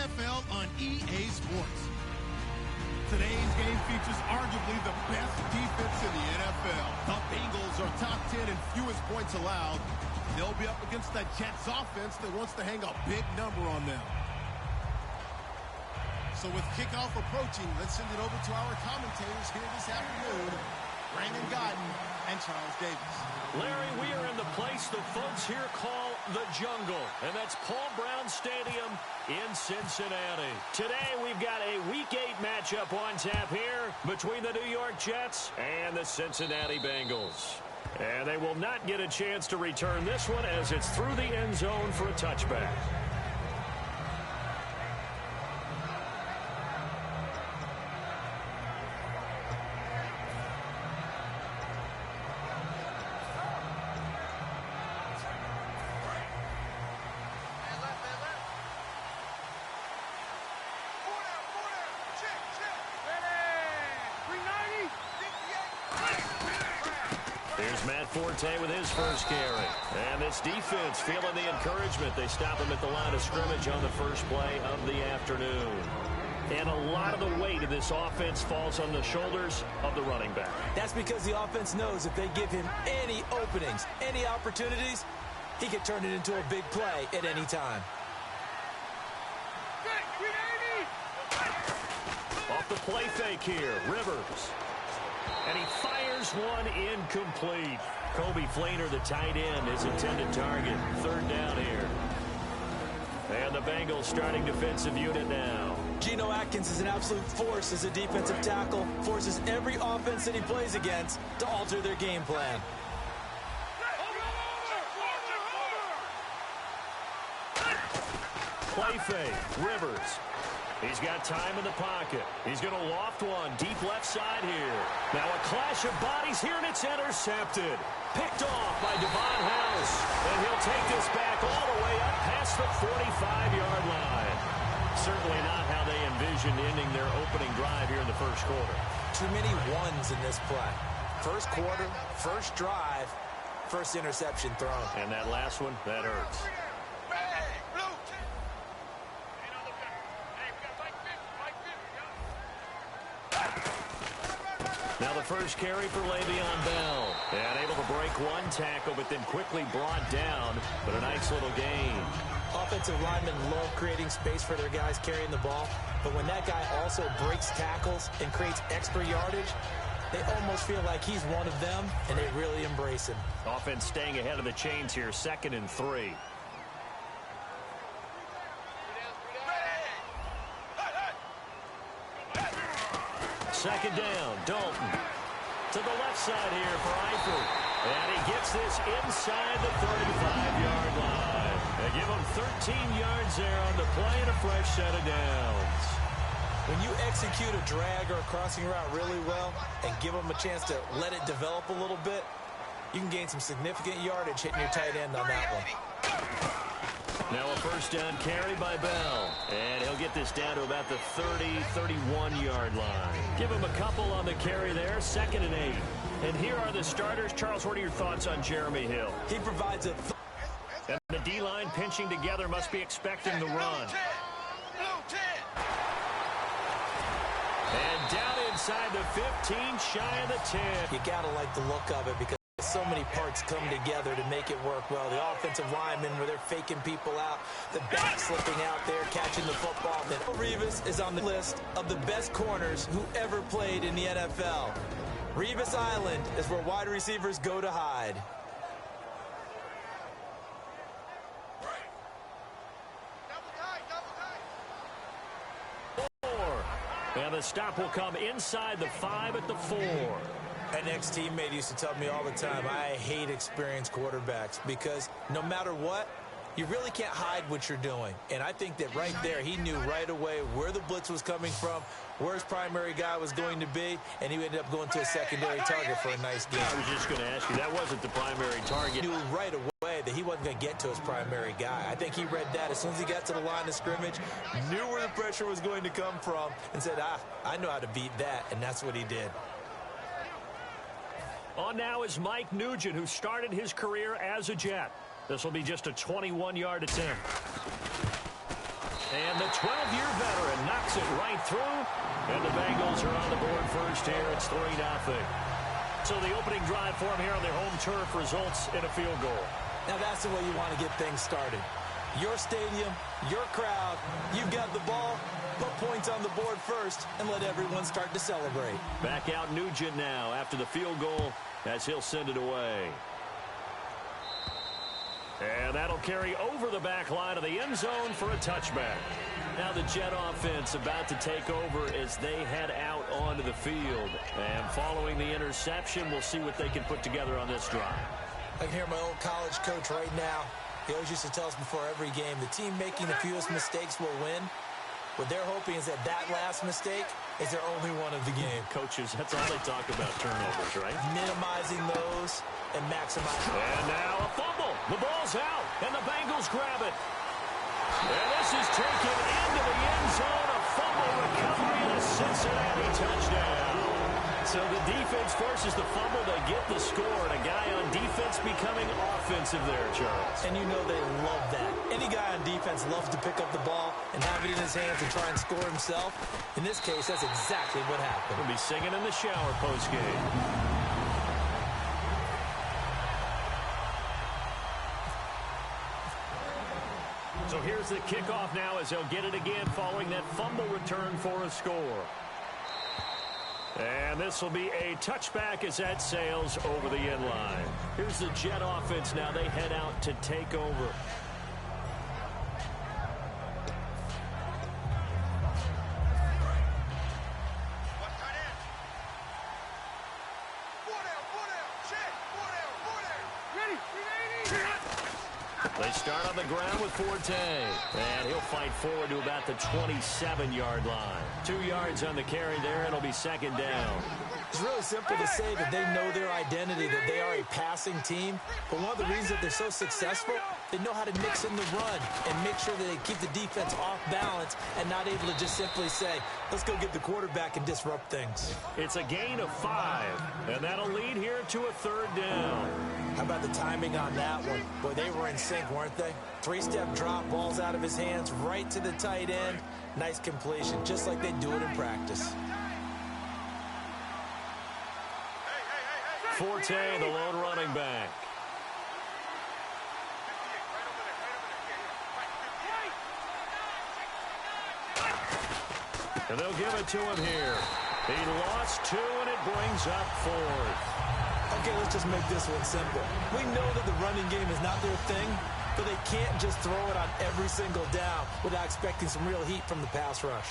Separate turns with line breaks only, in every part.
NFL on EA Sports. Today's game features arguably the best defense in the NFL. The Bengals are top 10 in fewest points allowed. They'll be up against the Jets offense that wants to hang a big number on them. So with kickoff approaching, let's send it over to our commentators here this afternoon, Brandon Godden and Charles Davis.
Larry, we are in the place the folks here call the Jungle, and that's Paul Brown Stadium in Cincinnati. Today we've got a Week 8 matchup on tap here between the New York Jets and the Cincinnati Bengals. And they will not get a chance to return this one as it's through the end zone for a touchback. Forte with his first carry. And this defense feeling the encouragement. They stop him at the line of scrimmage on the first play of the afternoon. And a lot of the weight of this offense falls on the shoulders of the running back.
That's because the offense knows if they give him any openings, any opportunities, he can turn it into a big play at any time.
Off the play fake here, Rivers. And he fires one incomplete. Kobe Flainer, the tight end, his intended target. Third down here. And the Bengals starting defensive unit now.
Geno Atkins is an absolute force as a defensive tackle. Forces every offense that he plays against to alter their game plan.
Play fake, Rivers. He's got time in the pocket. He's going to loft one deep left side here. Now a clash of bodies here, and it's intercepted. Picked off by Devon House. And he'll take this back all the way up past the 45-yard line. Certainly not how they envisioned ending their opening drive here in the first quarter.
Too many ones in this play. First quarter, first drive, first interception thrown.
And that last one, that hurts. Now the first carry for Le'Veon Bell. And able to break one tackle, but then quickly brought down. But a nice little gain.
Offensive linemen love creating space for their guys carrying the ball. But when that guy also breaks tackles and creates extra yardage, they almost feel like he's one of them, and they really embrace him.
Offense staying ahead of the chains here, 2nd and 3. Second down, Dalton. To the left side here for Eifert. And he gets this inside the 35-yard line. They give him 13 yards there on the play and a fresh set of downs.
When you execute a drag or a crossing route really well and give them a chance to let it develop a little bit, you can gain some significant yardage hitting your tight end on that one.
Now a first down carry by Bell. And he'll get this down to about the 30, 31-yard line. Give him a couple on the carry there, 2nd and 8. And here are the starters. Charles, what are your thoughts on Jeremy Hill?
He provides a...
And the D-line pinching together must be expecting the run. And down inside the 15, shy of the 10.
You got to like the look of it because so many parts come together to make it work well. The offensive linemen, where they're faking people out, the back slipping out there, catching the football. Then Revis is on the list of the best corners who ever played in the NFL. Revis Island is where wide receivers go to hide.
And the stop will come inside the 5 at the 4.
An ex-teammate used to tell me all the time, I hate experienced quarterbacks because no matter what, you really can't hide what you're doing. And I think that right there, he knew right away where the blitz was coming from, where his primary guy was going to be, and he ended up going to a secondary target for a nice game.
I was just going to ask you, that wasn't the primary target.
He knew right away that he wasn't going to get to his primary guy. I think he read that as soon as he got to the line of scrimmage, knew where the pressure was going to come from, and said, I know how to beat that, and that's what he did.
On now is Mike Nugent, who started his career as a Jet. This will be just a 21-yard attempt. And the 12-year veteran knocks it right through. And the Bengals are on the board first here. It's 3-0. So the opening drive for them here on their home turf results in a field goal.
Now that's the way you want to get things started. Your stadium, your crowd, you've got the ball, put points on the board first, and let everyone start to celebrate.
Back out Nugent now after the field goal as he'll send it away. And that'll carry over the back line of the end zone for a touchback. Now the Jet offense about to take over as they head out onto the field. And following the interception, we'll see what they can put together on this drive.
I can hear my old college coach right now. He always used to tell us before every game, the team making the fewest mistakes will win. What they're hoping is that that last mistake is their only one of the game.
Coaches, that's all they talk about, turnovers, right?
Minimizing those and maximizing.
And now a fumble. The ball's out, and the Bengals grab it. And this is taken into the end zone. A fumble recovery and a Cincinnati touchdown. So the defense forces the fumble. They get the score, and a guy on defense becoming offensive there, Charles.
And you know they love that. Any guy on defense loves to pick up the ball and have it in his hands and try and score himself. In this case, that's exactly what happened.
We'll be singing in the shower postgame. So here's the kickoff now as they'll get it again following that fumble return for a score. And this will be a touchback as that sails over the end line. Here's the Jet offense now. They head out to take over. They start on the ground with Forte. And he'll fight forward to about the 27-yard line. 2 yards on the carry there. It'll be second down.
It's really simple to say that they know their identity, that they are a passing team. But one of the reasons that they're so successful, they know how to mix in the run and make sure that they keep the defense off balance and not able to just simply say, let's go get the quarterback and disrupt things.
It's a gain of 5, and that'll lead here to a third down.
How about the timing on that one? Boy, they were in sync, weren't they? 3-step drop, balls out of his hands, right to the tight end. Nice completion, just like they do it in practice.
Forte, the lone running back. And they'll give it to him here. He lost 2, and it brings up 4th.
Okay, let's just make this one simple. We know that the running game is not their thing, but they can't just throw it on every single down without expecting some real heat from the pass rush.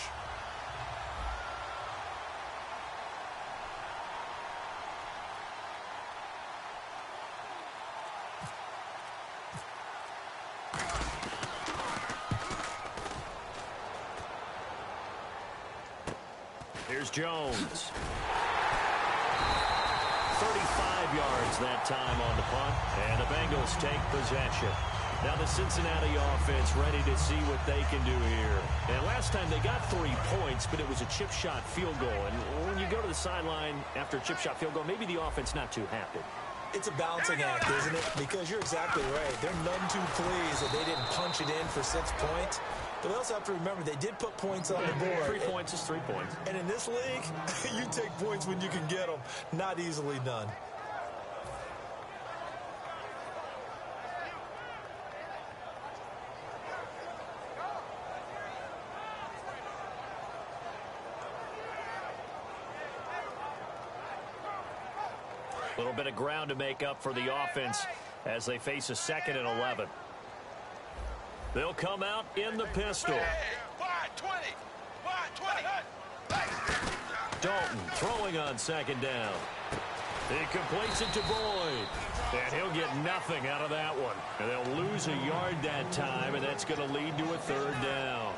Here's Jones. 35 yards that time on the punt, and the Bengals take possession. Now the Cincinnati offense ready to see what they can do here. And last time they got 3 points, but it was a chip shot field goal. And when you go to the sideline after a chip shot field goal, maybe the offense not too happy.
It's a balancing act, isn't it? Because you're exactly right. They're none too pleased that they didn't punch it in for 6 points. But they also have to remember they did put points on the board.
3 points is 3 points.
And in this league, you take points when you can get them. Not easily done.
A little bit of ground to make up for the offense as they face a 2nd and 11. They'll come out in the pistol. Dalton throwing on 2nd down. He completes it to Boyd. And he'll get nothing out of that one. And they'll lose a yard that time, and that's going to lead to a 3rd down.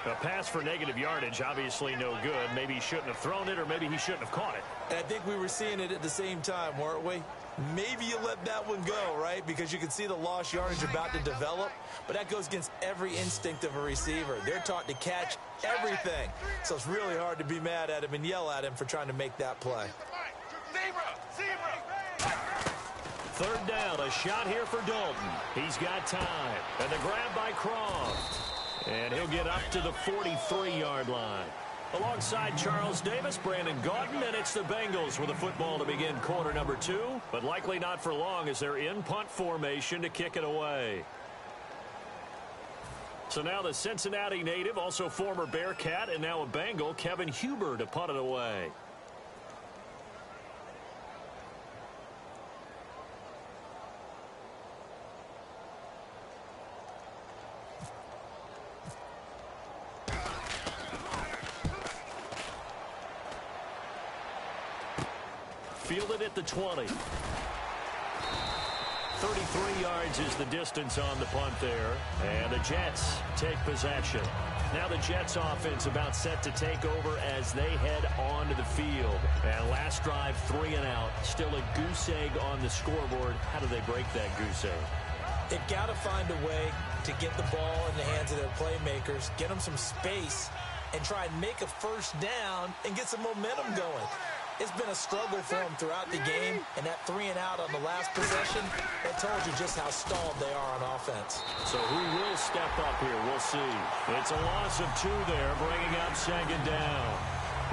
A pass for negative yardage, obviously no good. Maybe he shouldn't have thrown it, or maybe he shouldn't have caught it.
And I think we were seeing it at the same time, weren't we? Maybe you let that one go, right? Because you can see the lost yardage about to develop. But that goes against every instinct of a receiver. They're taught to catch everything. So it's really hard to be mad at him and yell at him for trying to make that play.
3rd down, a shot here for Dalton. He's got time. And the grab by Croft. And he'll get up to the 43-yard line. Alongside Charles Davis, Brandon Gaudin, and it's the Bengals with the football to begin quarter number 2, but likely not for long as they're in punt formation to kick it away. So now the Cincinnati native, also former Bearcat, and now a Bengal, Kevin Huber, to punt it away. Fielded at the 20. 33 yards is the distance on the punt there. And the Jets take possession. Now the Jets offense about set to take over as they head onto the field. And last drive, 3 and out. Still a goose egg on the scoreboard. How do they break that goose egg?
They've got to find a way to get the ball in the hands of their playmakers, get them some space, and try and make a first down and get some momentum going. It's been a struggle for them throughout the game, and that 3 and out on the last possession, that told you just how stalled they are on offense.
So who will step up here? We'll see. It's a loss of 2 there, bringing up second down.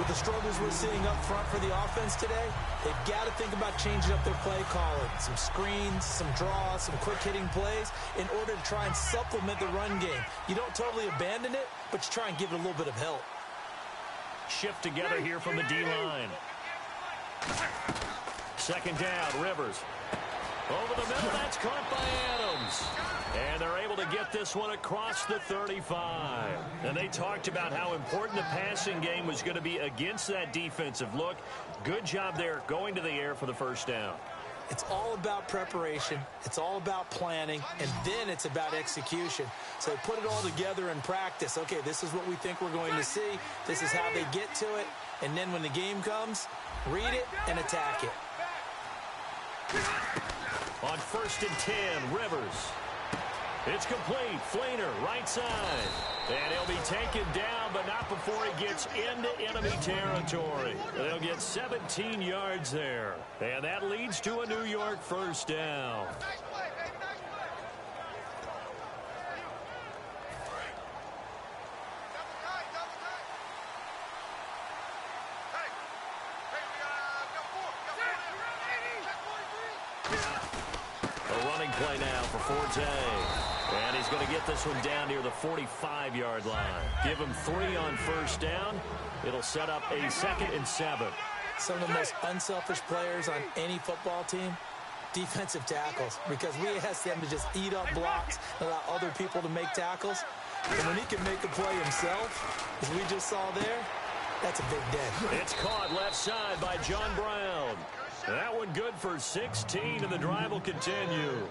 With the struggles we're seeing up front for the offense today, they've got to think about changing up their play calling. Some screens, some draws, some quick-hitting plays in order to try and supplement the run game. You don't totally abandon it, but you try and give it a little bit of help.
Shift together here from the D-line. Second down, Rivers. Over the middle, that's caught by Adams. And they're able to get this one across the 35. And they talked about how important the passing game was going to be against that defensive look. Good job there going to the air for the first down.
It's all about preparation. It's all about planning. And then it's about execution. So they put it all together in practice. Okay, this is what we think we're going to see. This is how they get to it. And then when the game comes, read it and attack it.
On 1st and 10, Rivers. It's complete. Flainer, right side. And he'll be taken down, but not before he gets into enemy territory. They'll get 17 yards there. And that leads to a New York first down. Play now for Forte. And he's going to get this one down near the 45-yard line. Give him 3 on first down. It'll set up a 2nd and 7.
Some of the most unselfish players on any football team, defensive tackles, because we ask them to just eat up blocks and allow other people to make tackles. And when he can make a play himself, as we just saw there, that's a big day.
It's caught left side by John Brown. That one good for 16, and the drive will continue.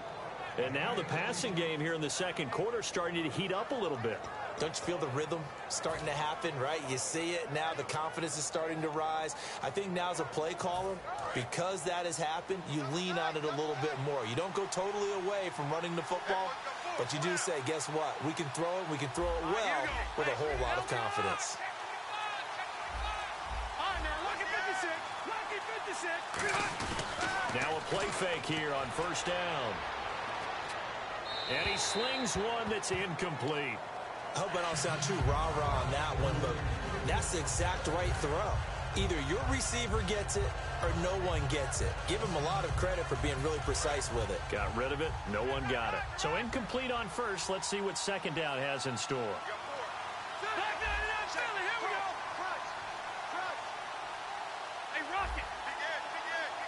And now the passing game here in the second quarter starting to heat up a little bit.
Don't you feel the rhythm starting to happen, right? You see it now. The confidence is starting to rise. I think now as a play caller, because that has happened, you lean on it a little bit more. You don't go totally away from running the football, but you do say, guess what? We can throw it. We can throw it well with a whole lot of confidence.
Now a play fake here on first down. And he slings one that's incomplete.
I hope I don't sound too rah-rah on that one, but that's the exact right throw. Either your receiver gets it or no one gets it. Give him a lot of credit for being really precise with it.
Got rid of it. No one got it. So incomplete on first. Let's see what second down has in store.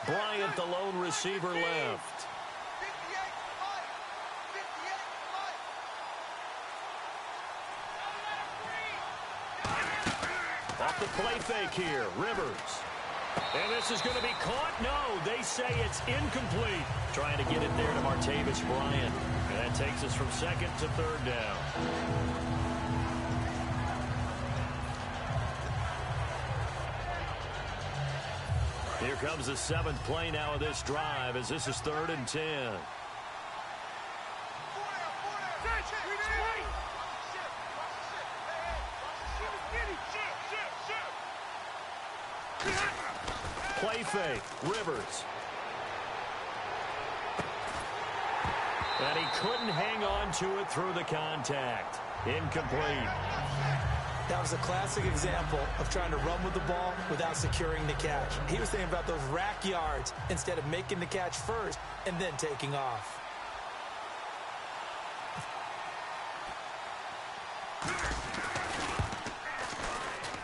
Bryant, the lone receiver, left. Off the play fake here, Rivers. And this is going to be caught. No, they say it's incomplete. Trying to get it there to Martavis Bryant. And that takes us from 2nd to 3rd down. Here comes the 7th play now of this drive as this is 3rd and 10. Play fake, Rivers. And he couldn't hang on to it through the contact. Incomplete.
That was a classic example of trying to run with the ball without securing the catch. He was thinking about those rack yards instead of making the catch first and then taking off.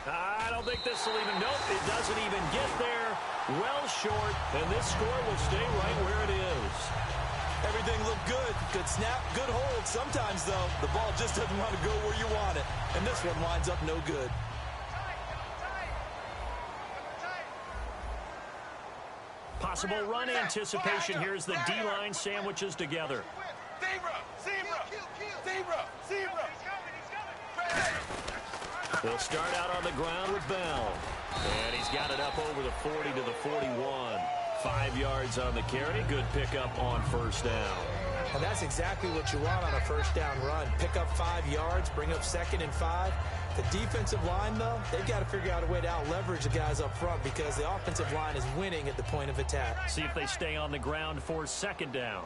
I don't think this will even, nope, it doesn't even get there. Well short, and this score will stay right where it is.
Everything looked good. Good snap, good hold. Sometimes, though, the ball just doesn't want to go where you want it. And this one winds up no good.
Possible run anticipation. Here's the D-line sandwiches together. They'll start out on the ground with Bell. And he's got it up over the 40 to the 41. 5 yards on the carry. Good pickup on first down.
And that's exactly what you want on a first down run. Pick up 5 yards, bring up 2nd and 5. The defensive line, though, they've got to figure out a way to out-leverage the guys up front because the offensive line is winning at the point of attack.
See if they stay on the ground for 2nd down.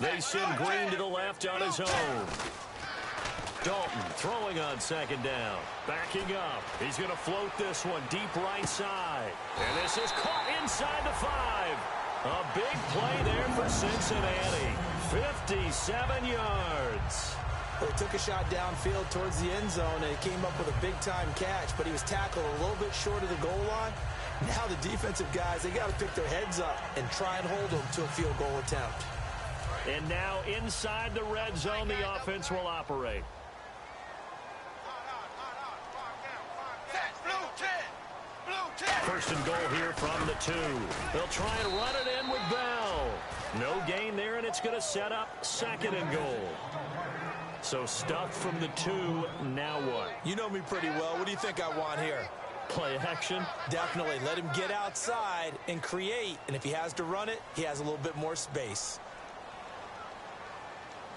They send Green to the left on his own. Dalton throwing on 2nd down. Backing up. He's going to float this one deep right side. And this is caught inside the 5. A big play there for Cincinnati. 57 yards.
Well, he took a shot downfield towards the end zone, and he came up with a big-time catch, but he was tackled a little bit short of the goal line. Now the defensive guys, they got to pick their heads up and try and hold them to a field goal attempt.
And now inside the red zone, the offense will operate. First and goal here from the 2. They'll try and run it in with Bell. No gain there, and it's going to set up 2nd and goal. So stuffed from the 2, now what?
You know me pretty well. What do you think I want here?
Play action?
Definitely. Let him get outside and create. And if he has to run it, he has a little bit more space.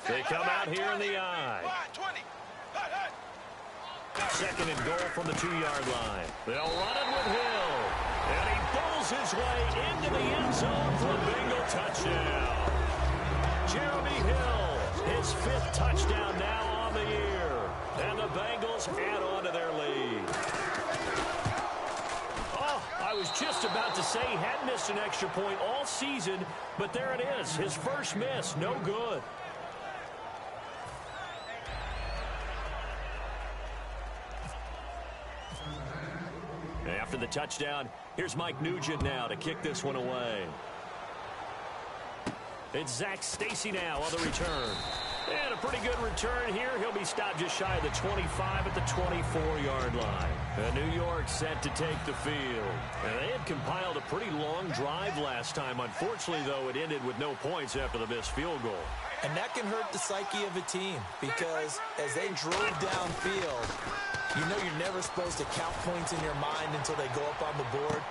They come out here in the eye. 2nd and goal from the 2-yard line. They'll run it with Hill. And he bowls his way into the end zone for a Bengal touchdown. Jeremy Hill, his 5th touchdown now on the year. And the Bengals add on to their lead. Oh, I was just about to say he hadn't missed an extra point all season, but there it is. His first miss, no good. After the touchdown, here's Mike Nugent now to kick this one away. It's Zach Stacy now on the return. And a pretty good return here. He'll be stopped just shy of the 25 at the 24-yard line. And New York set to take the field. And they had compiled a pretty long drive last time. Unfortunately, though, it ended with no points after the missed field goal.
And that can hurt the psyche of a team because as they drove downfield, you know you're never supposed to count points in your mind until they go up on the board.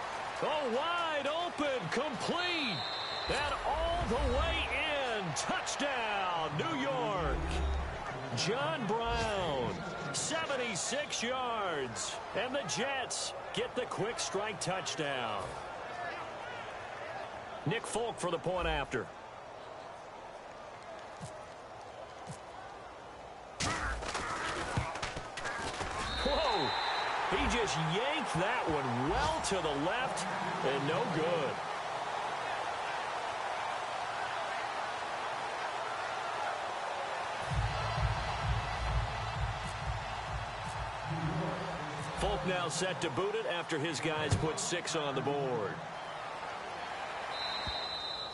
Oh, wide open, complete, and all the way in. Touchdown, New York. John Brown, 76 yards, and the Jets get the quick strike touchdown. Nick Folk for the point after. Whoa, he just yanked that one well to the left and no good. Folk now set to boot it after his guys put 6 on the board.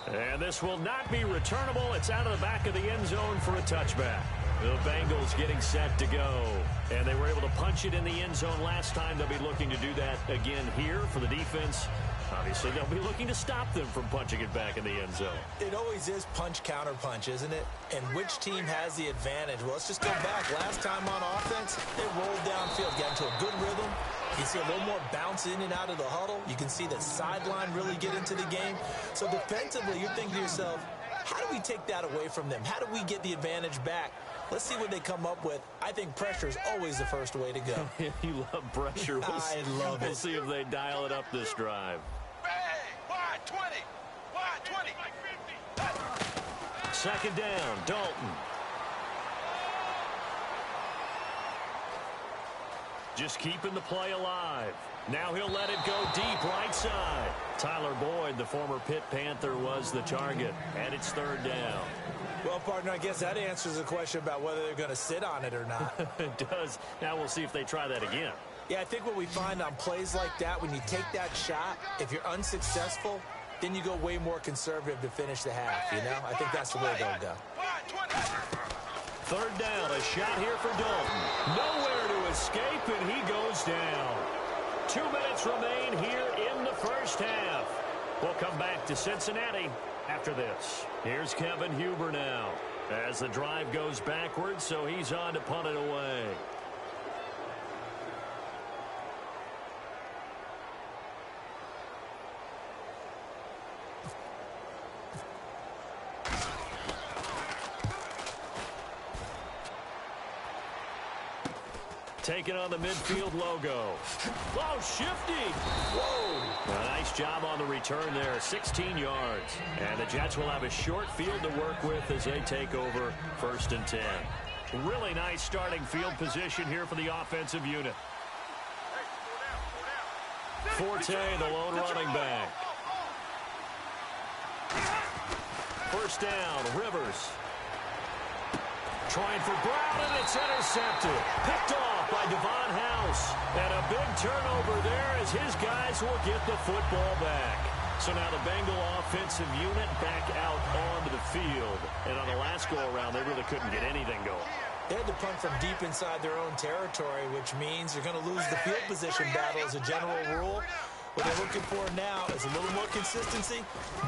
And this will not be returnable. It's out of the back of the end zone for a touchback. The Bengals getting set to go. And they were able to punch it in the end zone last time. They'll be looking to do that again here for the defense. Obviously, they'll be looking to stop them from punching it back in the end zone.
It always is punch-counter-punch, isn't it? And which team has the advantage? Well, let's just go back. Last time on offense, they rolled downfield, got into a good rhythm. You see a little more bounce in and out of the huddle. You can see the sideline really get into the game. So defensively, you're thinking to yourself, how do we take that away from them? How do we get the advantage back? Let's see what they come up with. I think pressure is always the first way to go.
You love pressure.
I love it.
We'll see if they dial it up this drive. second down, Dalton. Just keeping the play alive. Now he'll let it go deep right side. Tyler Boyd, the former Pitt Panther, was the target, and it's third down.
Well, partner, I guess that answers the question about whether they're going to sit on it or not.
It does. Now we'll see if they try that again.
Yeah, I think what we find on plays like that, when you take that shot, if you're unsuccessful, then you go way more conservative to finish the half, you know? I think that's the way they'll go.
Third down, a shot here for Dalton. Nowhere to escape, and he goes down. 2 minutes remain here in the first half. We'll come back to Cincinnati after this. Here's Kevin Huber now as the drive goes backwards, so he's on to punt it away. Taking on the midfield logo. Oh, shifty. Whoa. A nice job on the return there. 16 yards. And the Jets will have a short field to work with as they take over 1st and 10. Really nice starting field position here for the offensive unit. Forte, the lone running back. First down, Rivers. Trying for Brown, and it's intercepted. Picked off by Devon House. And a big turnover there as his guys will get the football back. So now the Bengal offensive unit back out onto the field. And on the last go-around, they really couldn't get anything going.
They had to punt from deep inside their own territory, which means you're going to lose the field position battle as a general rule. What they're looking for now is a little more consistency,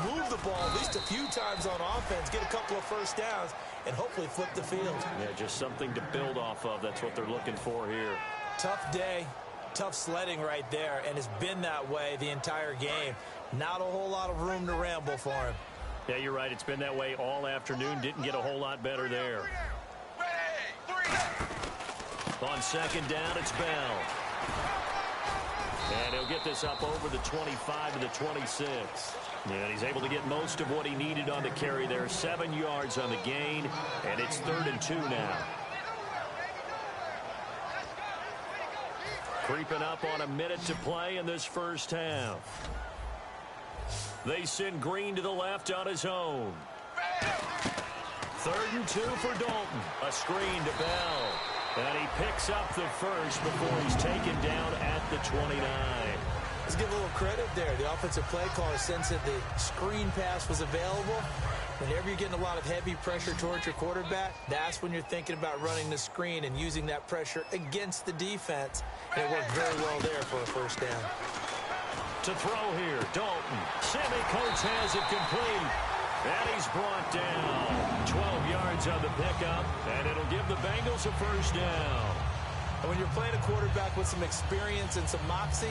move the ball at least a few times on offense, get a couple of first downs, and hopefully flip the field.
Yeah, just something to build off of. That's what they're looking for here.
Tough day, tough sledding right there, and it's been that way the entire game. Not a whole lot of room to ramble for him.
Yeah, you're right. It's been that way all afternoon. Didn't get a whole lot better there. On second down, it's Bell. And he'll get this up over the 25 to the 26. And he's able to get most of what he needed on the carry there. 7 yards on the gain, and it's 3rd and 2 now. Creeping up on a minute to play in this first half. They send Green to the left on his own. 3rd and 2 for Dalton. A screen to Bell. And he picks up the first before he's taken down at the 29.
Let's give a little credit there. The offensive play caller sensed that the screen pass was available. Whenever you're getting a lot of heavy pressure towards your quarterback, that's when you're thinking about running the screen and using that pressure against the defense. And it worked very well there for a first down.
To throw here, Dalton. Sammy Coates has it complete. And he's brought down. 12 yards on the pickup, and it'll give the Bengals a first down.
And when you're playing a quarterback with some experience and some moxie,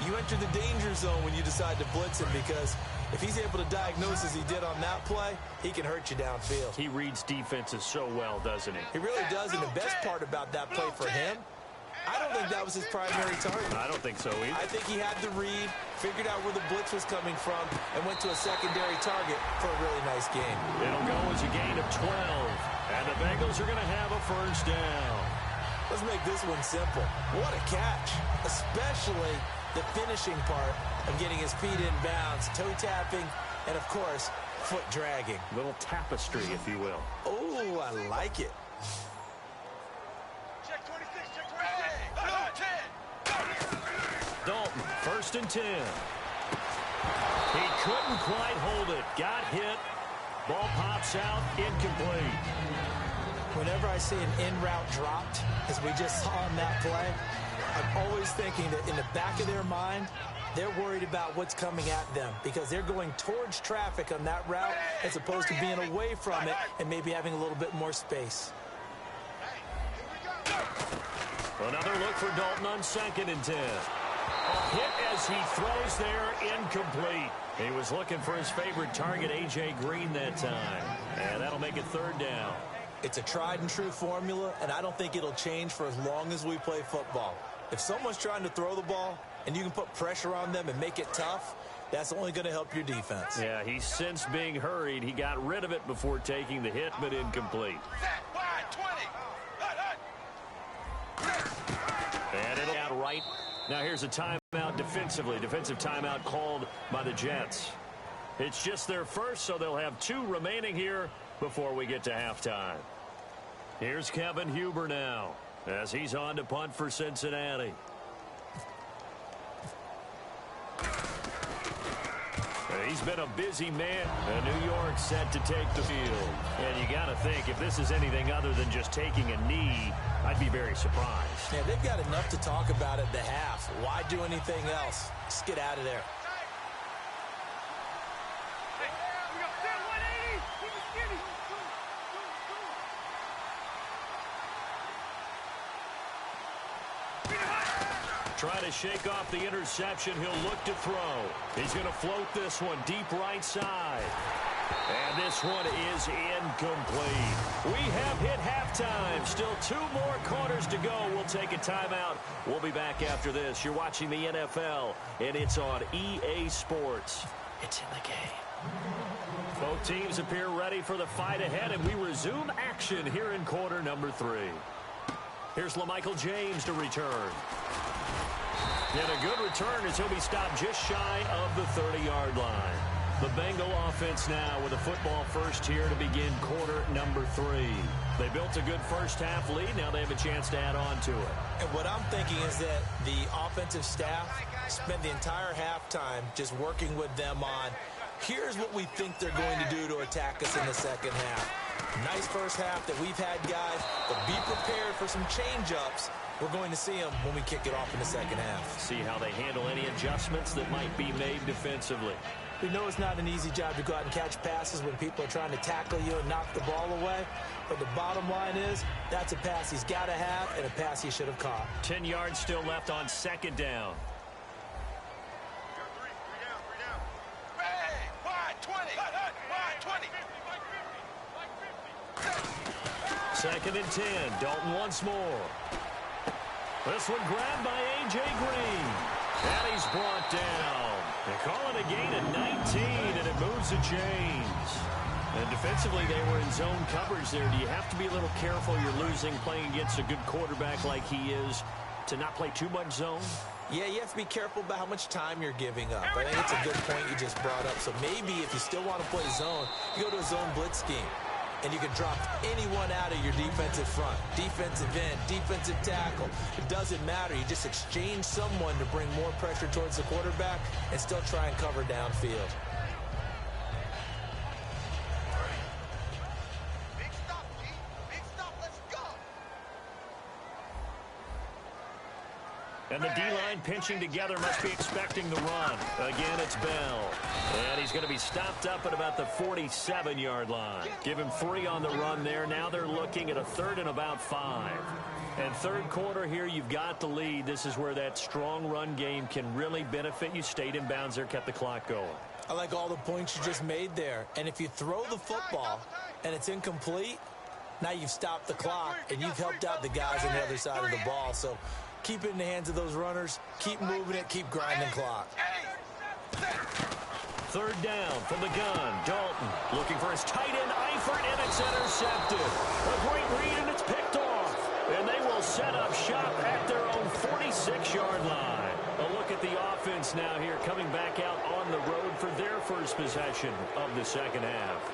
you enter the danger zone when you decide to blitz him, because if he's able to diagnose as he did on that play, he can hurt you downfield.
He reads defenses so well, doesn't he?
He really does, and the best part about that play for him, I don't think that was his primary target.
I don't think so either.
I think he had the read, figured out where the blitz was coming from, and went to a secondary target for a really nice game.
It'll go as a gain of 12, and the Bengals are going to have a first down.
Let's make this one simple. What a catch, especially the finishing part of getting his feet in bounds, toe tapping, and, of course, foot dragging.
Little tapestry, if you will.
Oh, I like it.
Dalton, 1st and 10. He couldn't quite hold it. Got hit. Ball pops out, incomplete.
Whenever I see an in-route dropped, as we just saw on that play, I'm always thinking that in the back of their mind, they're worried about what's coming at them, because they're going towards traffic on that route as opposed to being away from it and maybe having a little bit more space.
Another look for Dalton on 2nd and 10. A hit as he throws there, incomplete. He was looking for his favorite target, A.J. Green, that time. And that'll make it 3rd down.
It's a tried-and-true formula, and I don't think it'll change for as long as we play football. If someone's trying to throw the ball and you can put pressure on them and make it tough, That's only going to help your defense.
Yeah, he's since being hurried. He got rid of it before taking the hit, but incomplete. And it'll out right. Now here's a timeout defensively. Defensive timeout called by the Jets. It's just their first, so they'll have 2 remaining here before we get to halftime. Here's Kevin Huber now as he's on to punt for Cincinnati. He's been a busy man. New York set to take the field. And you got to think, if this is anything other than just taking a knee, I'd be very surprised.
Yeah, they've got enough to talk about at the half. Why do anything else? Just get out of there.
Trying to shake off the interception. He'll look to throw. He's going to float this one deep right side. And this one is incomplete. We have hit halftime. Still 2 more quarters to go. We'll take a timeout. We'll be back after this. You're watching the NFL, and it's on EA Sports. It's in the game. Both teams appear ready for the fight ahead, and we resume action here in quarter number 3. Here's LaMichael James to return. And a good return as he'll be stopped just shy of the 30-yard line. The Bengal offense now with a football first here to begin quarter number 3. They built a good first-half lead. Now they have a chance to add on to it.
And what I'm thinking is that the offensive staff spent the entire halftime just working with them on, here's what we think they're going to do to attack us in the second half. Nice first half that we've had, guys, but be prepared for some change-ups. We're going to see them when we kick it off in the second half.
See how they handle any adjustments that might be made defensively.
We know it's not an easy job to go out and catch passes when people are trying to tackle you and knock the ball away. But the bottom line is, that's a pass he's got to have and a pass he should have caught.
10 yards still left on second down. Second and 10. Dalton once more. This one grabbed by A.J. Green. And he's brought down. They call it a gain of 19, and it moves the chains. And defensively, they were in zone coverage there. Do you have to be a little careful? You're losing, playing against a good quarterback like he is, to not play too much zone?
Yeah, you have to be careful about how much time you're giving up. I think it's a good point you just brought up. So maybe if you still want to play zone, you go to a zone blitz scheme. And you can drop anyone out of your defensive front. Defensive end, defensive tackle. It doesn't matter. You just exchange someone to bring more pressure towards the quarterback and still try and cover downfield.
Big stop, G. Big stop. Let's go.
And the D-line pinching together must be expecting the run. Again, it's Bell. And he's going to be stopped up at about the 47-yard line. Give him 3 on the run there. Now they're looking at a 3rd and about 5. And third quarter here, you've got the lead. This is where that strong run game can really benefit you. Stayed in bounds there, kept the clock going.
I like all the points you just made there. And if you throw the football and it's incomplete, now you've stopped the clock and you've helped out the guys on the other side of the ball. So keep it in the hands of those runners. Keep moving it. Keep grinding clock.
Third down from the gun. Dalton looking for his tight end, Eifert, and it's intercepted. A great read, and it's picked off. And they will set up shop at their own 46-yard line. A look at the offense now here, coming back out on the road for their first possession of the second half.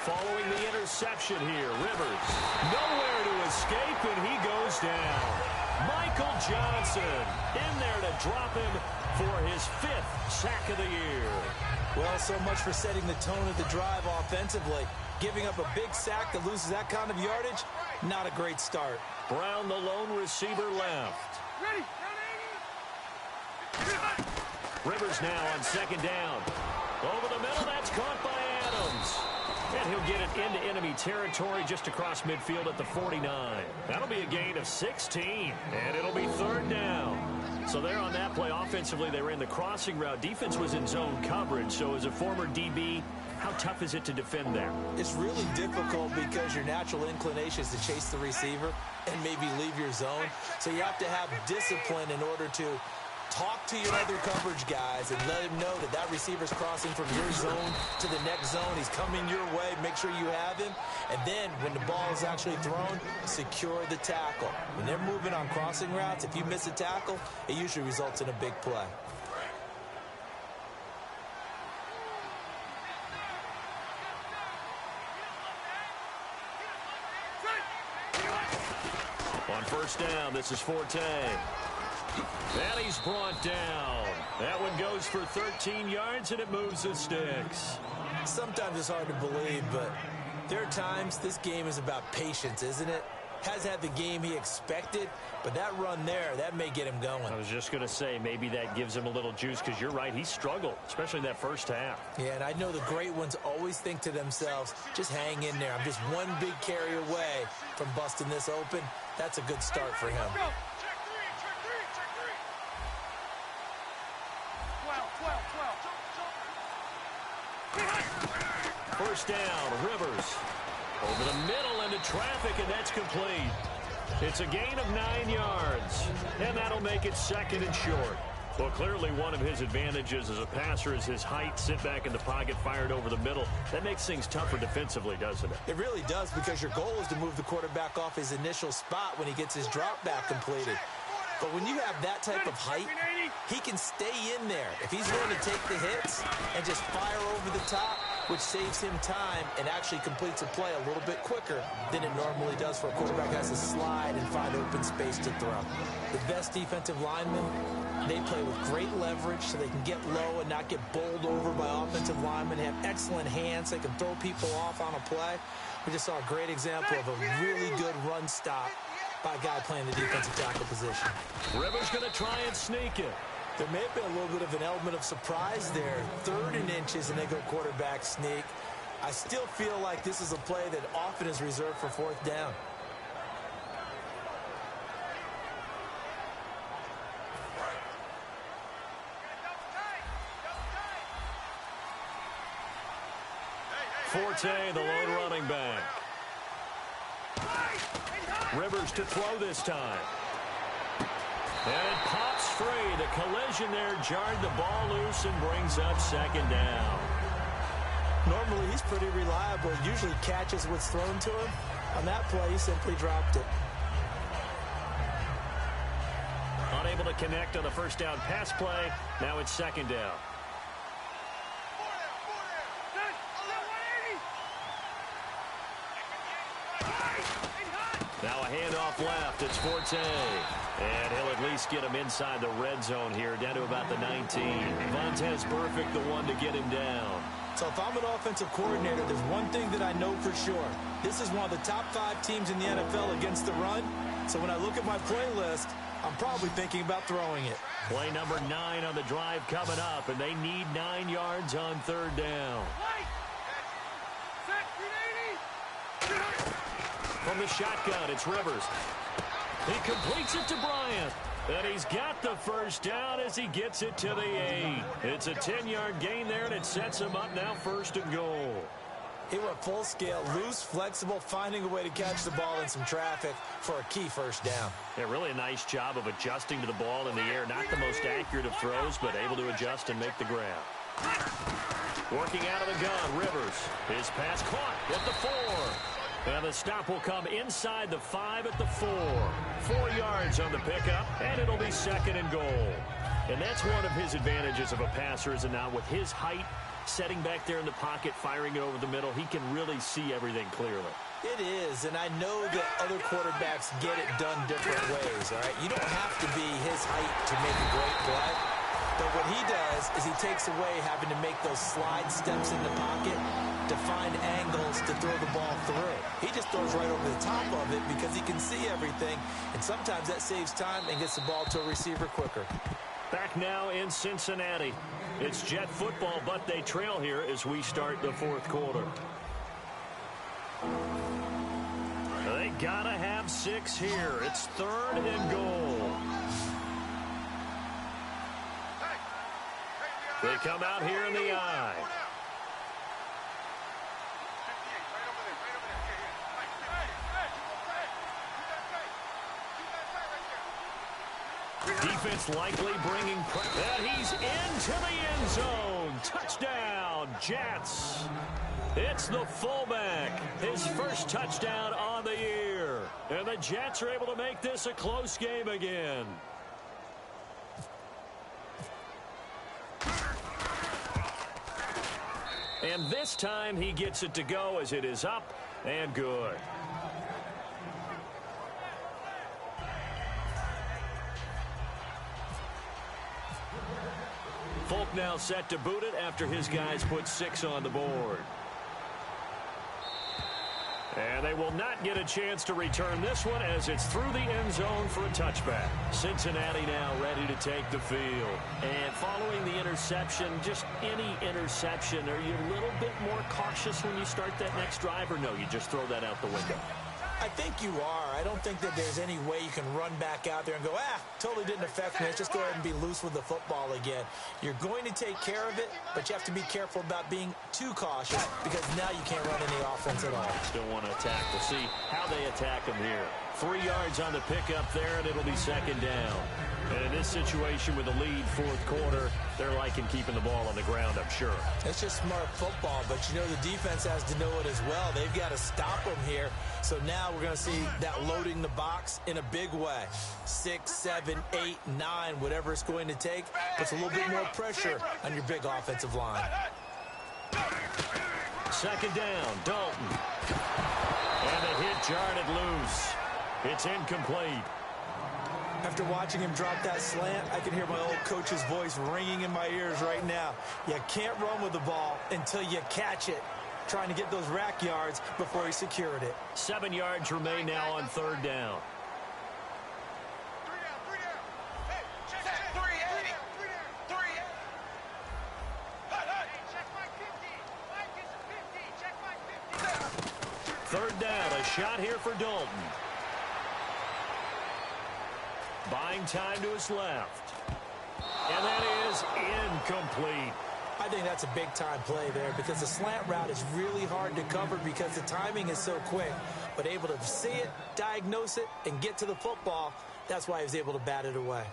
Following the interception here, Rivers nowhere to escape, and he goes down. Michael Johnson in there to drop him for his 5th sack of the year.
Well, so much for setting the tone of the drive offensively. Giving up a big sack that loses that kind of yardage, not a great start.
Brown, the lone receiver, left. Rivers now on second down. Over the middle, that's caught by Adams. And he'll get it into enemy territory just across midfield at the 49. That'll be a gain of 16, and it'll be third down. So there on that play, offensively, they ran the crossing route. Defense was in zone coverage, so as a former DB, How tough is it to defend there?
It's really difficult because your natural inclination is to chase the receiver and maybe leave your zone. So you have to have discipline in order to talk to your other coverage guys and let him know that that receiver's crossing from your zone to the next zone. He's coming your way. Make sure you have him. And then when the ball is actually thrown, secure the tackle. When they're moving on crossing routes, if you miss a tackle, it usually results in a big play.
On first down, this is Forte. And he's brought down. That one goes for 13 yards, and it moves the sticks.
Sometimes it's hard to believe, but there are times this game is about patience, isn't it? Has had the game he expected, but that run there, that may get him going.
I was just going to say, maybe that gives him a little juice, because you're right, he struggled, especially in that first half.
Yeah, and I know the great ones always think to themselves, just hang in there. I'm just one big carry away from busting this open. That's a good start for him.
First down, Rivers. Over the middle into traffic, and that's complete. It's a gain of 9 yards, and that'll make it second and short. Well, clearly one of his advantages as a passer is his height, sit back in the pocket, fired over the middle. That makes things tougher defensively, doesn't it?
It really does, because your goal is to move the quarterback off his initial spot when he gets his drop back completed. But when you have that type of height, he can stay in there. If he's willing to take the hits and just fire over the top, which saves him time and actually completes a play a little bit quicker than it normally does for a quarterback who has to slide and find open space to throw. The best defensive linemen, they play with great leverage so they can get low and not get bowled over by offensive linemen. They have excellent hands. They can throw people off on a play. We just saw a great example of a really good run stop by a guy playing the defensive tackle position.
Rivers going to try and sneak it.
There may have been a little bit of an element of surprise there. 3rd and inches, and they go quarterback sneak. I still feel like this is a play that often is reserved for 4th down.
Forte, the lone running back. Rivers to throw this time. And it pops free. The collision there jarred the ball loose and brings up 2nd down.
Normally, he's pretty reliable. Usually catches what's thrown to him. On that play, he simply dropped it.
Unable to connect on the first down pass play. Now it's 2nd down. Now a handoff left. It's Forte. And he'll at least get him inside the red zone here, down to about the 19. Vontez Burfict, the one to get him down.
So if I'm an offensive coordinator, there's one thing that I know for sure. This is one of the top 5 teams in the NFL against the run. So when I look at my playlist, I'm probably thinking about throwing it.
Play number 9 on the drive coming up, and they need 9 yards on 3rd down. From the shotgun, it's Rivers. He completes it to Bryant. And he's got the first down as he gets it to the 8. It's a 10-yard gain there, and it sets him up now 1st and goal.
He went full scale, loose, flexible, finding a way to catch the ball in some traffic for a key first down.
Yeah, really a nice job of adjusting to the ball in the air. Not the most accurate of throws, but able to adjust and make the grab. Working out of the gun, Rivers. His pass caught at the 4. And the stop will come inside the 5 at the 4. 4 yards on the pickup, and it'll be 2nd and goal. And that's one of his advantages of a passer, is now with his height, setting back there in the pocket, firing it over the middle, he can really see everything clearly.
It is, and I know that other quarterbacks get it done different ways, all right? You don't have to be his height to make a great play. But what he does is he takes away having to make those slide steps in the pocket to find angles to throw the ball through. He just throws right over the top of it because he can see everything, and sometimes that saves time and gets the ball to a receiver quicker.
Back now in Cincinnati. It's Jet football, but they trail here as we start the 4th quarter. They gotta have 6 here. It's 3rd and goal. They come out here in the I. Defense likely bringing pressure. And he's into the end zone. Touchdown, Jets. It's the fullback. His first touchdown on the year. And the Jets are able to make this a close game again. And this time he gets it to go as it is up and good. Folk now set to boot it after his guys put 6 on the board. And they will not get a chance to return this one as it's through the end zone for a touchback. Cincinnati now ready to take the field. And following the interception, just any interception, are you a little bit more cautious when you start that next drive, or no, you just throw that out the window?
I think you are. I don't think that there's any way you can run back out there and go, totally didn't affect me. Let's just go ahead and be loose with the football again. You're going to take care of it, but you have to be careful about being too cautious because now you can't run any offense at all.
Still want to attack. We'll see how they attack him here. 3 yards on the pickup there, and it'll be second down. And in this situation with the lead fourth quarter, they're liking keeping the ball on the ground, I'm sure.
It's just smart football, but you know the defense has to know it as well. They've got to stop them here. So now we're going to see that loading the box in a big way. 6, 7, 8, 9, whatever it's going to take. Puts a little bit more pressure on your big offensive line.
Second down, Dalton. And the hit jarred it loose. It's incomplete.
After watching him drop that slant, I can hear my old coach's voice ringing in my ears right now. You can't run with the ball until you catch it. Trying to get those rack yards before he secured it.
7 yards remain now on third down.
3 down. Hey, check 3 check my 50. Mike is 50. Check my 50.
Third down, a shot here for Dalton. Buying time to his left. And that is incomplete.
I think that's a big-time play there because the slant route is really hard to cover because the timing is so quick. But able to see it, diagnose it, and get to the football, that's why he was able to bat it away.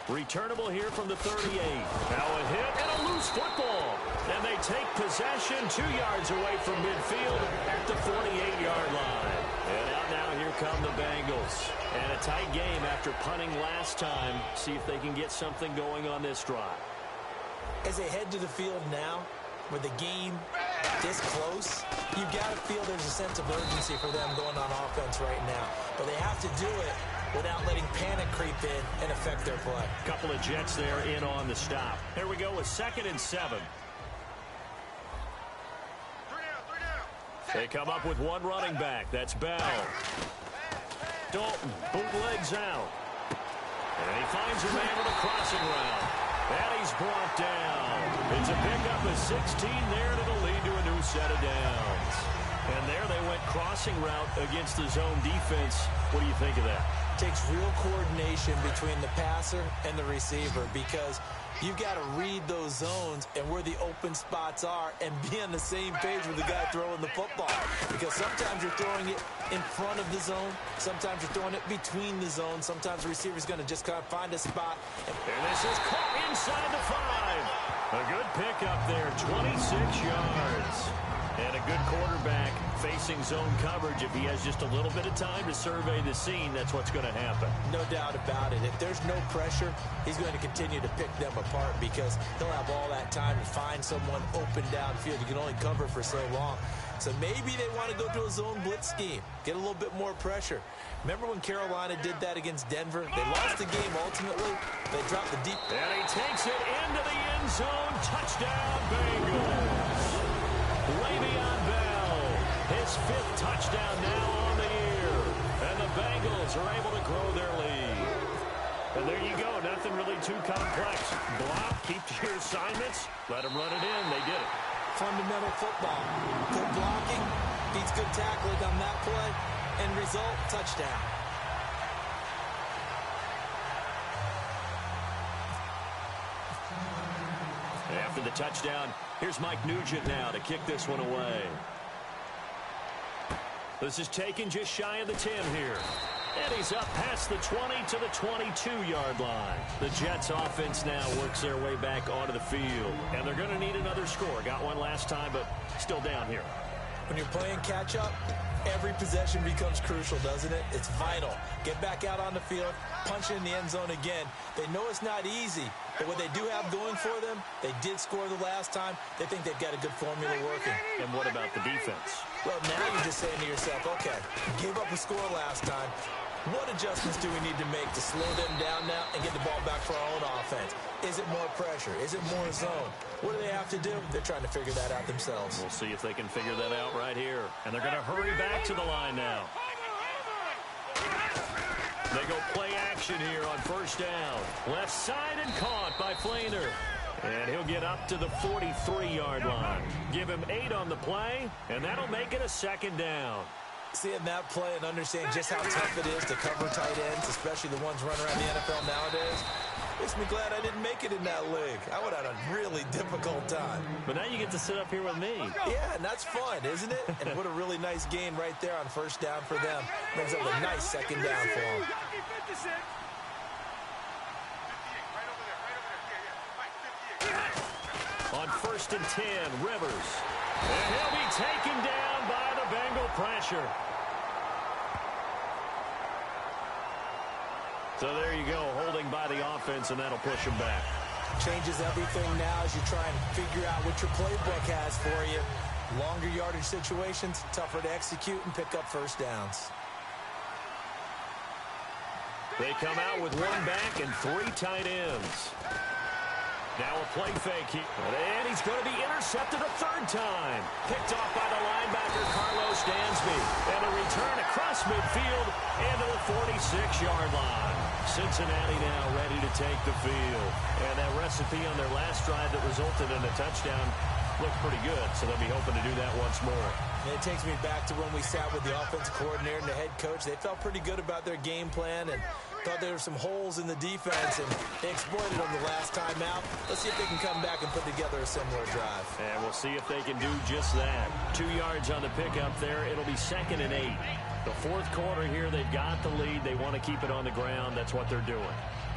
Returnable here from the 38. Now a hit and a loose football. And they take possession 2 yards away from midfield at the 48-yard line. And out now, here come the Bengals. And a tight game after punting last time. See if they can get something going on this drive.
As they head to the field now, with the game this close, you've got to feel there's a sense of urgency for them going on offense right now. But they have to do it without letting panic creep in and affect their play.
Couple of Jets there in on the stop. Here we go with 2nd and 7.
3 down.
They come up with one running back. That's Bell. Dalton bootlegs out. And he finds a man with a crossing route. And he's brought down. It's a pickup of 16 there, and it'll lead to a new set of downs. And there they went crossing route against the zone defense. What do you think of that?
Takes real coordination between the passer and the receiver because you've got to read those zones and where the open spots are and be on the same page with the guy throwing the football. Because sometimes you're throwing it in front of the zone. Sometimes you're throwing it between the zones. Sometimes the receiver's going to just kind of find a spot.
And this is caught inside the 5. A good pickup there, 26 yards. And a good quarterback facing zone coverage. If he has just a little bit of time to survey the scene, that's what's going to happen.
No doubt about it. If there's no pressure, he's going to continue to pick them apart because he'll have all that time to find someone open downfield. You can only cover for so long. So maybe they want to go to a zone blitz scheme, get a little bit more pressure. Remember when Carolina did that against Denver? They lost the game ultimately. They dropped the deep.
And he takes it into the end zone. Touchdown, Bengals. Le'Veon Bell, his 5th touchdown now on the year. And the Bengals are able to grow their lead. And there you go, nothing really too complex. Block, keep to your assignments, let them run it in. They did it.
Fundamental football. Good blocking, beats good tackling on that play, and result, touchdown.
after the touchdown. Here's Mike Nugent now to kick this one away. This is taken just shy of the 10 here. And he's up past the 20 to the 22-yard line. The Jets offense now works their way back onto the field. And they're going to need another score. Got one last time, but still down here.
When you're playing catch-up, every possession becomes crucial, doesn't it? It's vital. Get back out on the field, punch it in the end zone again. They know it's not easy, but what they do have going for them, they did score the last time. They think they've got a good formula working.
And what about the defense?
Well, now you're just saying to yourself, okay, gave up a score last time. What adjustments do we need to make to slow them down now and get the ball back for our own offense? Is it more pressure? Is it more zone? What do they have to do? They're trying to figure that out themselves.
We'll see if they can figure that out right here. And they're going to hurry back to the line now. They go play action here on first down. Left side and caught by Flainer. And he'll get up to the 43-yard line. Give him 8 on the play, and that'll make it a second down.
Seeing that play and understanding just how tough it is to cover tight ends, especially the ones running around the NFL nowadays, makes me glad I didn't make it in that league. I would have had a really difficult time.
But now you get to sit up here with me.
Yeah, and that's fun, isn't it? And what a really nice gain right there on first down for them. Brings up a nice second down for them.
On first and 10, Rivers. And he'll be taken down by the Bengal pressure. So there you go, holding by the offense, and that'll push him back.
Changes everything now as you try and figure out what your playbook has for you. Longer yardage situations, tougher to execute and pick up first downs.
They come out with one back and 3 tight ends. Now a play fake here. And he's going to be intercepted a third time. Picked off by the linebacker, Carlos Dansby. And a return across midfield into the 46-yard line. Cincinnati now ready to take the field. And that recipe on their last drive that resulted in a touchdown looked pretty good. So they'll be hoping to do that once more.
And it takes me back to when we sat with the offensive coordinator and the head coach. They felt pretty good about their game plan and thought there were some holes in the defense, and they exploited them the last time out. Let's see if they can come back and put together a similar drive.
And we'll see if they can do just that. 2 yards on the pickup there. It'll be 2nd and 8. The fourth quarter here, they've got the lead. They want to keep it on the ground. That's what they're doing.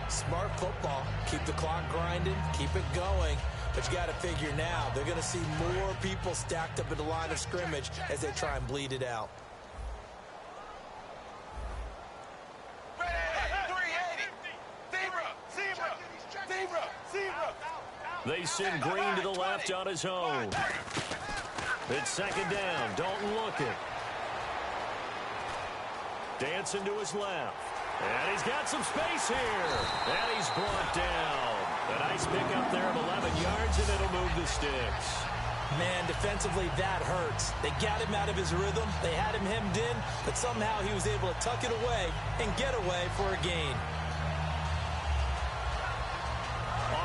Smart football. Keep the clock grinding. Keep it going. But you got to figure now, they're going to see more people stacked up at the line of scrimmage as they try and bleed it out.
They send Green to the left on his own. It's 2nd down. Dalton looking. Dancing to his left. And he's got some space here. And he's brought down. A nice pickup there of 11 yards, and it'll move the sticks.
Man, defensively, that hurts. They got him out of his rhythm. They had him hemmed in, but somehow he was able to tuck it away and get away for a gain.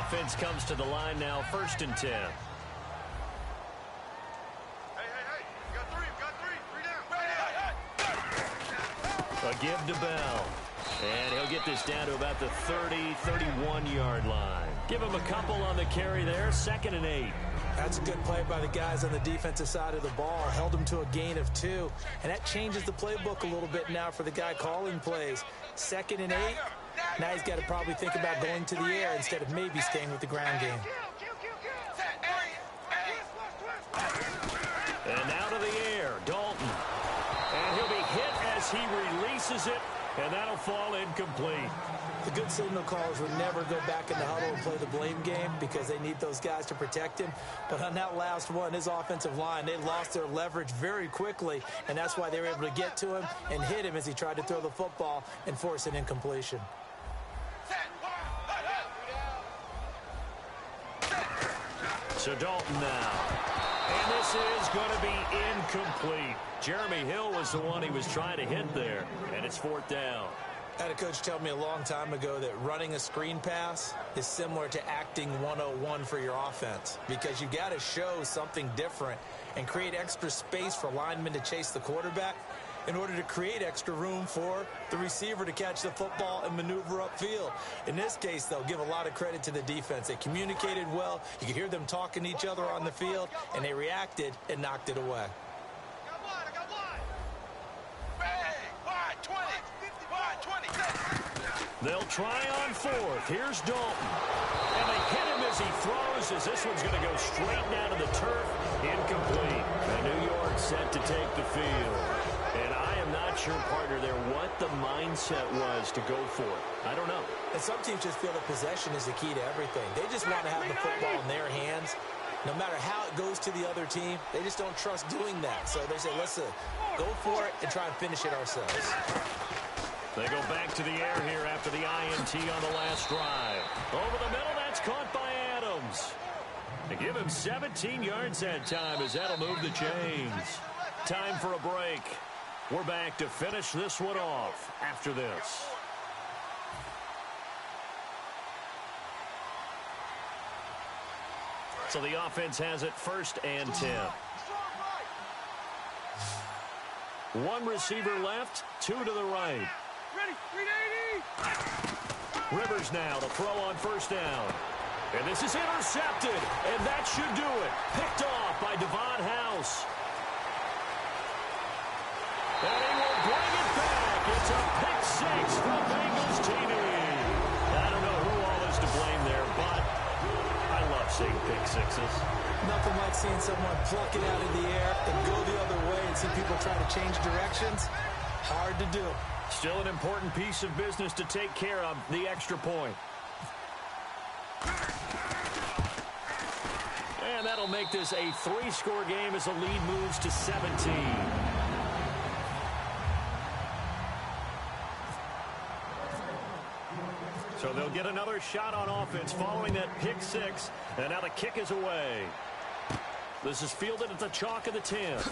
Offense comes to the line now, 1st and 10.
Hey, got three down.
A give to Bell. And he'll get this down to about the 30, 31-yard line. Give him a couple on the carry there, 2nd and 8.
That's a good play by the guys on the defensive side of the ball. Held them to a gain of 2. And that changes the playbook a little bit now for the guy calling plays. 2nd and 8. Now he's got to probably think about going to the air instead of maybe staying with the ground game.
And out of the air, Dalton. And he'll be hit as he releases it, and that'll fall incomplete.
The good signal callers would never go back in the huddle and play the blame game because they need those guys to protect him. But on that last one, his offensive line, they lost their leverage very quickly, and that's why they were able to get to him and hit him as he tried to throw the football and force an incompletion.
So Dalton now. And this is going to be incomplete. Jeremy Hill was the one he was trying to hit there, and it's 4th down.
I had a coach tell me a long time ago that running a screen pass is similar to acting 101 for your offense because you got to show something different and create extra space for linemen to chase the quarterback. in order to create extra room for the receiver to catch the football and maneuver upfield. In this case, though, give a lot of credit to the defense. They communicated well. You could hear them talking to each other on the field, and they reacted and knocked it away.
I got one. Bang! Wide 20. Wide 20.
They'll try on fourth. Here's Dalton. And they hit him as he throws, as this one's going to go straight down to the turf. Incomplete. And New York set to take the field. And I am not sure, partner, there what the mindset was to go for it. I don't know.
And some teams just feel that possession is the key to everything. They just want to have the football in their hands. No matter how it goes to the other team, they just don't trust doing that. So they say, let's go for it and try and finish it ourselves.
They go back to the air here after the INT on the last drive. Over the middle, that's caught by Adams. They give him 17 yards that time as that'll move the chains. Time for a break. We're back to finish this one off after this. So the offense has it 1st and 10. One receiver left, 2 to the right.
Ready, 380.
Rivers now to throw on 1st down. And this is intercepted, and that should do it. Picked off by Devon House. And he will bring it back. It's a pick 6 from Bengals TV. I don't know who all is to blame there, but I love seeing pick 6s.
Nothing like seeing someone pluck it out of the air and go the other way and see people try to change directions. Hard to do.
Still an important piece of business to take care of, the extra point. And that'll make this a 3-score game as the lead moves to 17. So they'll get another shot on offense following that pick 6. And now the kick is away. This is fielded at the chalk of the 10.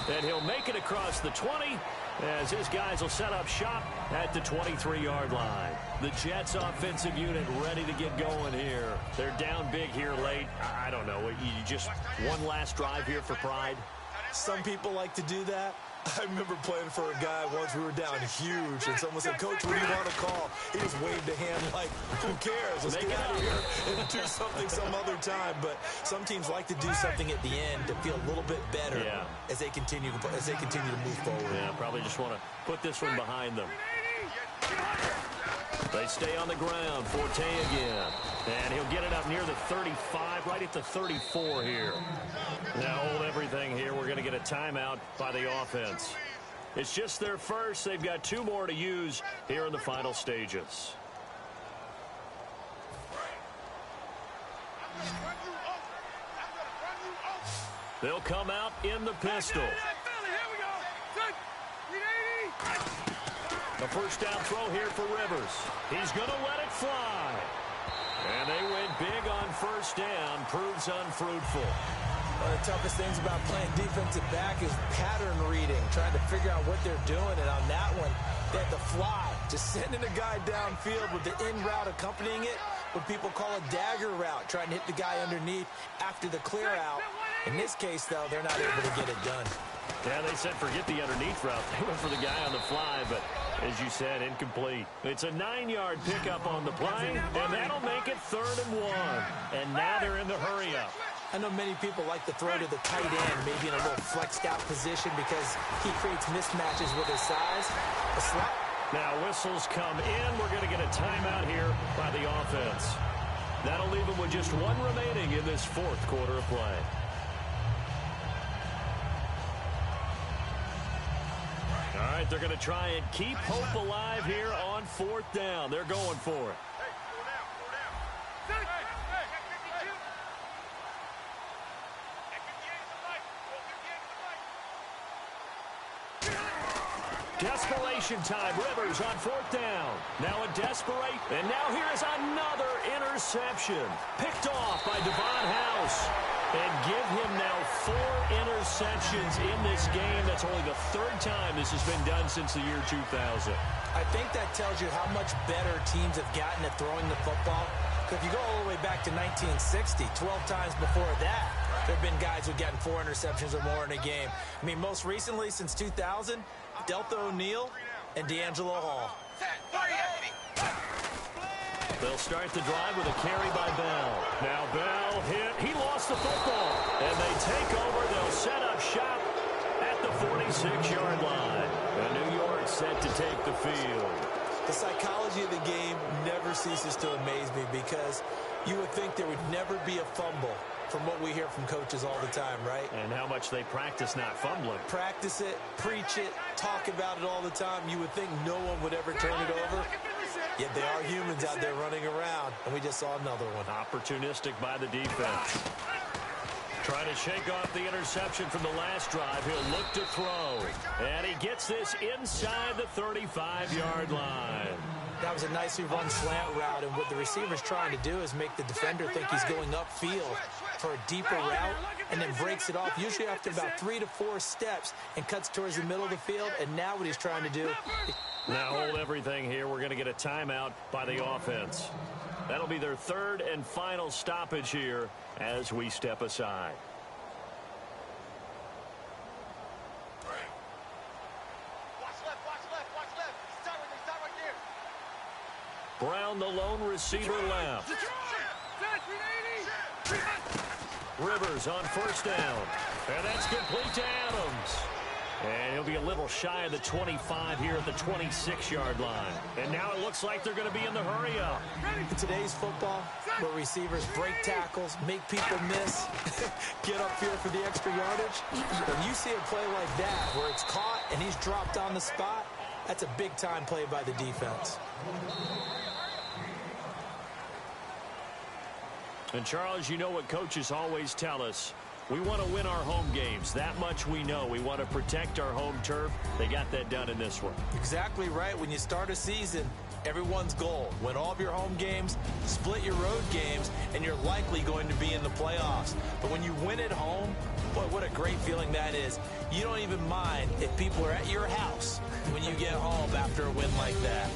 And he'll make it across the 20 as his guys will set up shop at the 23-yard line. The Jets offensive unit ready to get going here. They're down big here late. I don't know. You just one last drive here for pride.
Some people like to do that. I remember playing for a guy once. We were down huge, and someone said, "Coach, what do you want to call?" He just waved a hand like, "Who cares? Let's get out of here and do something some other time." But some teams like to do something at the end to feel a little bit better as they continue to move forward.
Yeah, probably just want to put this one behind them. They stay on the ground. Forte again. And he'll get it up near the 35, right at the 34 here. Now hold everything here. We're going to get a timeout by the offense. It's just their first. They've got 2 more to use here in the final stages. They'll come out in the pistol. A 1st down throw here for Rivers. He's going to let it fly. And they went big on 1st down. Proves unfruitful.
One of the toughest things about playing defensive back is pattern reading, trying to figure out what they're doing. And on that one, they had to fly. Just sending a guy downfield with the in route accompanying it, what people call a dagger route, trying to hit the guy underneath after the clear out. In this case, though, they're not able to get it done.
Yeah, they said forget the underneath route. They went for the guy on the fly, but as you said, incomplete. It's a 9-yard pickup on the play, and that'll make it 3rd and 1. And now they're in the hurry-up.
I know many people like to throw to the tight end, maybe in a little flexed out position because he creates mismatches with his size. A slot.
Now whistles come in. We're going to get a timeout here by the offense. That'll leave them with just 1 remaining in this 4th quarter of play. All right, they're going to try and keep hope alive here on 4th down. They're going for it. Desperation time. Rivers on 4th down. Now a desperate. And now here is another interception. Picked off by Devon House. And give him now 4 interceptions in this game. That's only the 3rd time this has been done since the year 2000.
I think that tells you how much better teams have gotten at throwing the football. If you go all the way back to 1960, 12 times before that, There have been guys who've gotten 4 interceptions or more in a game. I mean, most recently, since 2000, Delta O'Neal and D'Angelo Hall.
They'll start the drive with a carry by Bell. Now Bell hit. He lost the football. And they take over. They'll set up shop at the 46-yard line. And New York set to take the field.
The psychology of the game never ceases to amaze me because you would think there would never be a fumble from what we hear from coaches all the time, right?
And how much they practice not fumbling.
Practice it, preach it, talk about it all the time. You would think no one would ever turn it over. Yet they are humans out there running around, and we just saw another one.
Opportunistic by the defense. Trying to shake off the interception from the last drive. He'll look to throw. And he gets this inside the 35-yard line.
That was a nicely run slant route, and what the receiver's trying to do is make the defender think he's going upfield for a deeper route and then breaks it off, usually after about 3 to 4 steps, and cuts towards the middle of the field. And now what he's trying to do...
Now hold everything here. We're going to get a timeout by the offense. That'll be their 3rd and final stoppage here as we step aside. Brown, the lone receiver, left. Rivers on first down. And that's complete to Adams. And he'll be a little shy of the 25 here at the 26-yard line. And now it looks like they're going to be in the hurry-up.
In today's football, where receivers break tackles, make people miss, get upfield for the extra yardage, when you see a play like that where it's caught and he's dropped on the spot, that's a big-time play by the defense.
And, Charles, you know what coaches always tell us. We want to win our home games. That much we know. We want to protect our home turf. They got that done in this one.
Exactly right. When you start a season, everyone's goal: win all of your home games, split your road games, and you're likely going to be in the playoffs. But when you win at home, boy, what a great feeling that is. You don't even mind if people are at your house when you get home after a win like that.